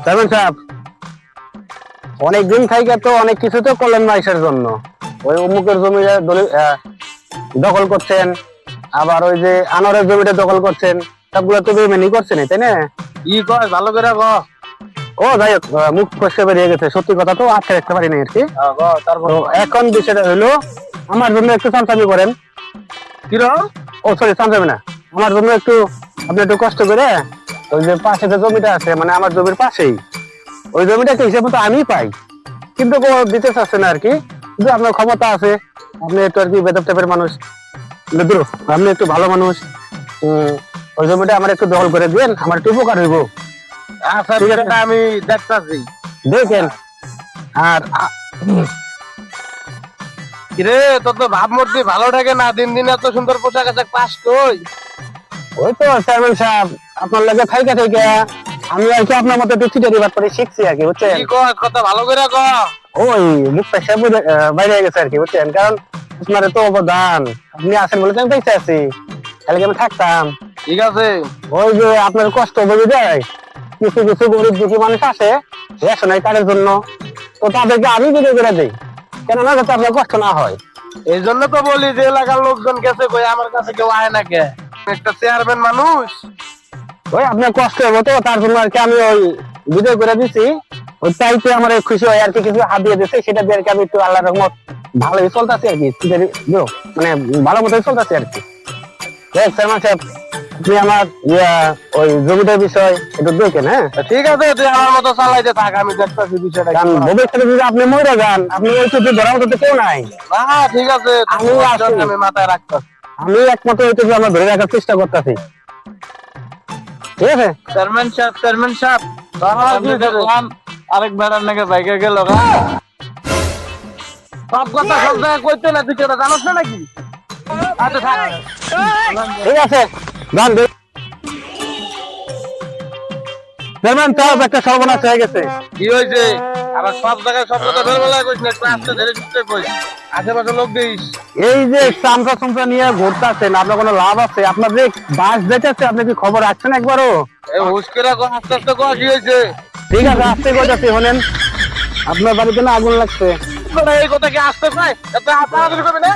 Chairman সাহেব, অনেকদিন থেকে তো অনেক কিছু তো করলেন মাইসের জন্য। ওই অমুকের জমি দখল করছেন, আবার ওই যে আনোয়ারের জমিটা দখল করছেন, সবগুলো তো বেমানি করছেন, তাই না? ই কয় ভালো করে ক। ও যাই হোক, মুখ ফসকে বেরিয়ে গেছে, সত্যি কথা তো আটকে রাখতে পারিনি আর কি। তারপর তো এখন বিষয়টা হলো, আমার জন্য একটু চামচামি করেন। কিরকম? ও সরি, চামচামি না, আমার জন্য একটু আপনি একটু কষ্ট করে ওই যে পাশে যে জমিটা আছে, মানে আমার জমির পাশেই, ওই জমিটাকে হিসেব মতো আমি পাই, কিন্তু ও দিতে চাচ্ছে না আর কি। কিন্তু আপনার ক্ষমতা আছে, আপনি একটু আর কি বেদব টাইপের মানুষ, দূর, আপনি একটু ভালো মানুষ। ওই জমিটা আমার একটু দখল করে দিন, আমার একটু উপকার হইব। আচ্ছা ঠিক ঠিক আছে। আছে, আমি দেখতাছি। দেখেন। আর কিরে তোর তো ভাবমূর্তি ভালো থাকে না, দিন দিন এত সুন্দর পোশাক আশাক পাস কই? ওই তো চেয়ারম্যান সাহেব, আপনার লাগে থাইকা থেকে আমি আর কি আপনার মতো একটু চিটারি বাট করে শিখছি আর কি, বুঝছেন? কি কয় কথা ভালো করে ক। ওই মুখটা সে বাইরে হয়ে গেছে আর কি, বুঝছেন? কারণ আপনার তো অবদান, আপনি আছেন বলে তো আমি বেঁচে আছি, তাহলে কি আমি থাকতাম? ঠিক আছে। ওই যে আপনার কষ্ট বুঝে যায়, কিছু কিছু গরিব দুঃখী মানুষ আসে রেশনের কার্ডের জন্য, তো তাদেরকে আমি বিদায় করে দিই, কেননা যাতে আপনার কষ্ট না হয়। এই জন্য তো বলি যে এলাকার লোকজন গেছে কই, আমার কাছে কেউ আয় না কে? একটা চেয়ারম্যান মানুষ। ওই আপনার কষ্ট হবে তো, তার জন্য আর কি আমি ওই বিদায় করে দিছি। ওই চাইতে আমার খুশি হয় আর কি, কিছু হাত দিয়ে দিচ্ছে, সেটা দিয়ে আর কি আমি একটু আল্লাহ রহমত ভালোই চলতেছি আর কি, মানে ভালো মতোই চলতেছি আর কি। চেয়ারম্যান সাহেব, আপনি আমার ওই জমিটার বিষয় একটু দেখেন, হ্যাঁ? ঠিক আছে, তুই আমার মতো চালাইতে থাক, আমি দেখতাছি বিষয়টা কি কারণ করা যায়। ভবিষ্যতে যদি আপনি মরে যান, আপনি ওই চুক্তি ধরার মতো তো কেউ নাই। না ঠিক আছে, আমি আছি। আমি মাথায় রাখতাছি। আমি একমাত্র ওই চুক্তি আমরা ধরে রাখার চেষ্টা করতেছি, ঠিক আছে? চেয়ারম্যান সাহেব, আরেক বেড়ার নাকি বাইকে গেল। সব কথা সব জায়গায় কইতে না, তুই কেটা জানোস না নাকি? আচ্ছা থাক। ঠিক আছে, যান। চেয়ারম্যান সাহেব, একটা সর্বনাশ হয়ে গেছে। কি হয়েছে? আবার সব জায়গায় সব কথা বেরবেলা কইস না, একটু আস্তে ধীরে সুস্থে কইস। আশেপাশে লোক দিস। এই যে চামচা চামচা নিয়ে ঘুরতেছেন, আপনার কোনো লাভ আছে? আপনার যে বাস যেতেছে, আপনি কি খবর রাখছেন একবারও? এই হুস্কেরা কো, আস্তে আস্তে কো, কি হয়েছে? ঠিক আছে, আসতে কইতাছি, শোনেন, আপনার বাড়িতে না আগুন লাগছে। এই কথা কি আস্তে কয়? এত হাতাহাতি করবি না?